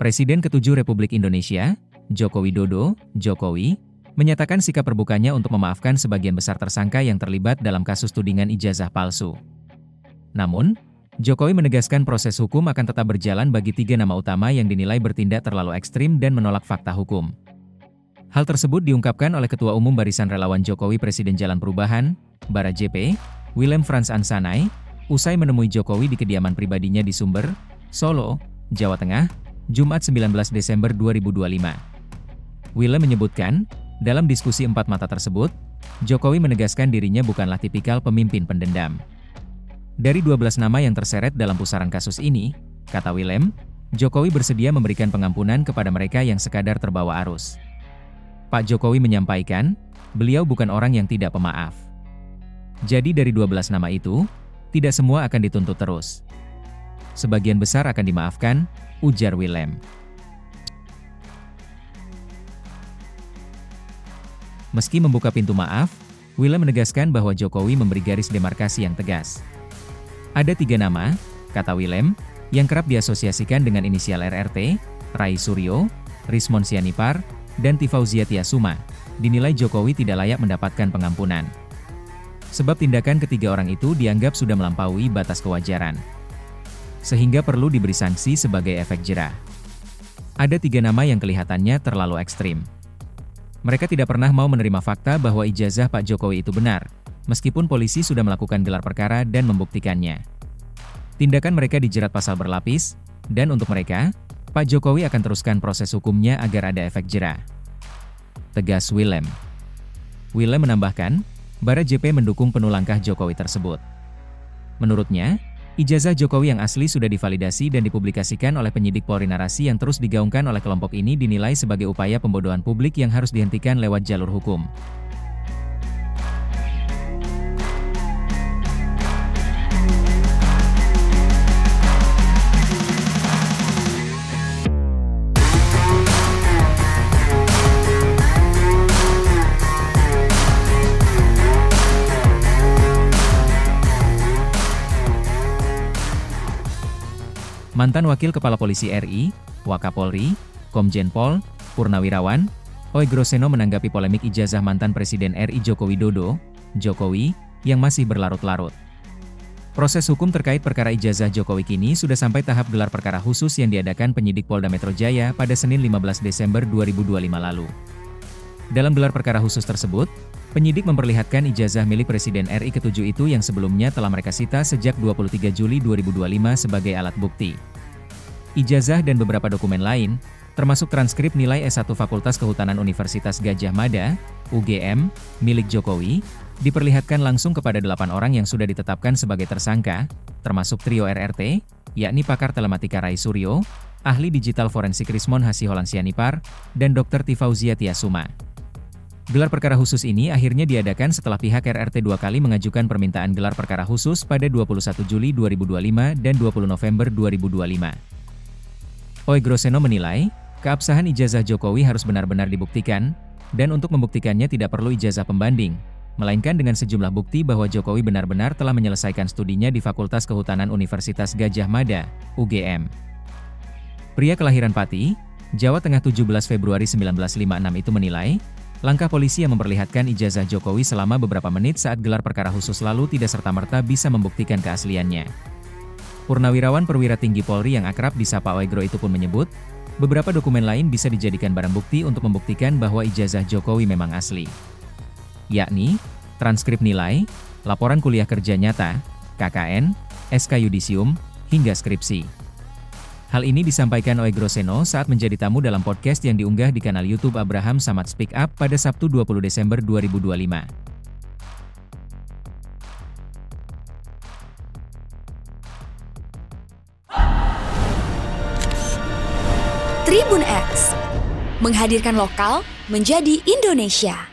Presiden ke-7 Republik Indonesia, Joko Widodo, Jokowi, menyatakan sikap terbukanya untuk memaafkan sebagian besar tersangka yang terlibat dalam kasus tudingan ijazah palsu. Namun, Jokowi menegaskan proses hukum akan tetap berjalan bagi 3 nama utama yang dinilai bertindak terlalu ekstrim dan menolak fakta hukum. Hal tersebut diungkapkan oleh Ketua Umum Barisan Relawan Jokowi Presiden Jalan Perubahan, Bara JP, Willem Frans Ansanai, usai menemui Jokowi di kediaman pribadinya di Sumber, Solo, Jawa Tengah, Jumat 19 Desember 2025. Willem menyebutkan, dalam diskusi 4 mata tersebut, Jokowi menegaskan dirinya bukanlah tipikal pemimpin pendendam. Dari 12 nama yang terseret dalam pusaran kasus ini, kata Willem, Jokowi bersedia memberikan pengampunan kepada mereka yang sekadar terbawa arus. Pak Jokowi menyampaikan, beliau bukan orang yang tidak pemaaf. Jadi dari 12 nama itu, tidak semua akan dituntut terus. Sebagian besar akan dimaafkan, ujar Willem. Meski membuka pintu maaf, Willem menegaskan bahwa Jokowi memberi garis demarkasi yang tegas. Ada 3 nama, kata Willem, yang kerap diasosiasikan dengan inisial RRT, Rai Suryo, Rismon Sianipar, dan Tifauzia Tiasuma, dinilai Jokowi tidak layak mendapatkan pengampunan. Sebab tindakan ketiga orang itu dianggap sudah melampaui batas kewajaran. Sehingga perlu diberi sanksi sebagai efek jera. Ada 3 nama yang kelihatannya terlalu ekstrim. Mereka tidak pernah mau menerima fakta bahwa ijazah Pak Jokowi itu benar, meskipun polisi sudah melakukan gelar perkara dan membuktikannya. Tindakan mereka dijerat pasal berlapis, dan untuk mereka, Pak Jokowi akan teruskan proses hukumnya agar ada efek jera. Tegas Willem. Willem menambahkan, Bara JP mendukung penuh langkah Jokowi tersebut. Menurutnya, ijazah Jokowi yang asli sudah divalidasi dan dipublikasikan oleh penyidik Polri. Narasi yang terus digaungkan oleh kelompok ini dinilai sebagai upaya pembodohan publik yang harus dihentikan lewat jalur hukum. Mantan Wakil Kepala Polisi RI, Wakapolri, Komjen Pol, Purnawirawan, Oegroseno menanggapi polemik ijazah mantan Presiden RI Joko Widodo, Jokowi, yang masih berlarut-larut. Proses hukum terkait perkara ijazah Jokowi kini sudah sampai tahap gelar perkara khusus yang diadakan penyidik Polda Metro Jaya pada Senin 15 Desember 2025 lalu. Dalam gelar perkara khusus tersebut, penyidik memperlihatkan ijazah milik Presiden RI ke-7 itu yang sebelumnya telah mereka sita sejak 23 Juli 2025 sebagai alat bukti. Ijazah dan beberapa dokumen lain, termasuk transkrip nilai S1 Fakultas Kehutanan Universitas Gadjah Mada, UGM, milik Jokowi, diperlihatkan langsung kepada 8 orang yang sudah ditetapkan sebagai tersangka, termasuk trio RRT, yakni pakar telematika Rai Suryo, ahli digital forensik Rismon Hasiholan Sianipar, dan Dr. Tifauzia Tiasuma. Gelar perkara khusus ini akhirnya diadakan setelah pihak RRT 2 kali mengajukan permintaan gelar perkara khusus pada 21 Juli 2025 dan 20 November 2025. Oegroseno menilai, keabsahan ijazah Jokowi harus benar-benar dibuktikan, dan untuk membuktikannya tidak perlu ijazah pembanding, melainkan dengan sejumlah bukti bahwa Jokowi benar-benar telah menyelesaikan studinya di Fakultas Kehutanan Universitas Gadjah Mada, UGM. Pria kelahiran Pati, Jawa Tengah 17 Februari 1956 itu menilai, langkah polisi yang memperlihatkan ijazah Jokowi selama beberapa menit saat gelar perkara khusus lalu tidak serta-merta bisa membuktikan keasliannya. Purnawirawan Perwira Tinggi Polri yang akrab disapa Oegro itu pun menyebut, beberapa dokumen lain bisa dijadikan barang bukti untuk membuktikan bahwa ijazah Jokowi memang asli. Yakni, transkrip nilai, laporan kuliah kerja nyata, KKN, SK Yudisium, hingga skripsi. Hal ini disampaikan Oegroseno saat menjadi tamu dalam podcast yang diunggah di kanal YouTube Abraham Samad Speak Up pada Sabtu 20 Desember 2025. Tribun X menghadirkan lokal menjadi Indonesia.